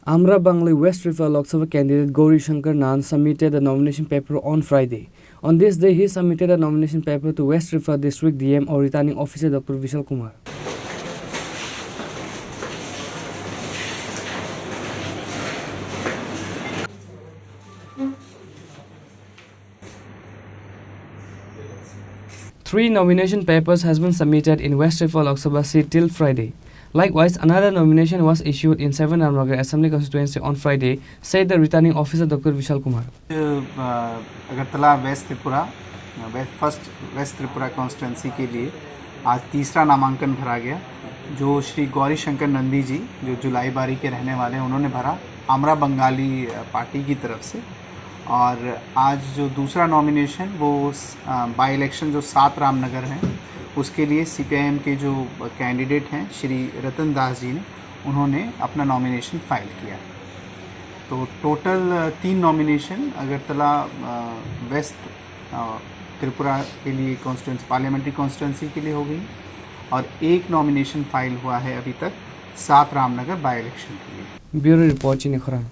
Amra Bangli West Tripura Lok Sabha candidate Gauri Shankar Nan submitted a nomination paper on Friday. On this day, he submitted a nomination paper to West Tripura District DM or Returning Officer Dr. Vishal Kumar. Three nomination papers has been submitted in West Tripura Lok Sabha seat till Friday. Likewise, another nomination was issued in 7 Ramnagar Assembly constituency on Friday, said the returning officer Dr. Vishal Kumar. Agartala west Tripura west Tripura constituency के लिए आज तीसरा नामांकन भरा गया, जो श्री गौरी शंकर नंदी जी जो जुलाई बारी के रहने वाले हैं उन्होंने भरा आमरा बंगाली पार्टी की तरफ से। और आज जो दूसरा नॉमिनेशन वो बाई इलेक्शन जो 7 रामनगर हैं उसके लिए सीपीआईएम के जो कैंडिडेट हैं श्री रतन दास जी ने उन्होंने अपना नॉमिनेशन फाइल किया। तो total 3 nomination Agartala west Tripura के लिए कॉन्स्टिट्यूंसी पार्लियामेंट्री कॉन्स्टिट्यूंसी के लिए हो गई और 1 नॉमिनेशन फाइल हुआ है अभी तक 7 रामनगर बाई इलेक्शन के लिए। ब्यूरो रिपोर्ट चिन्ह खरा।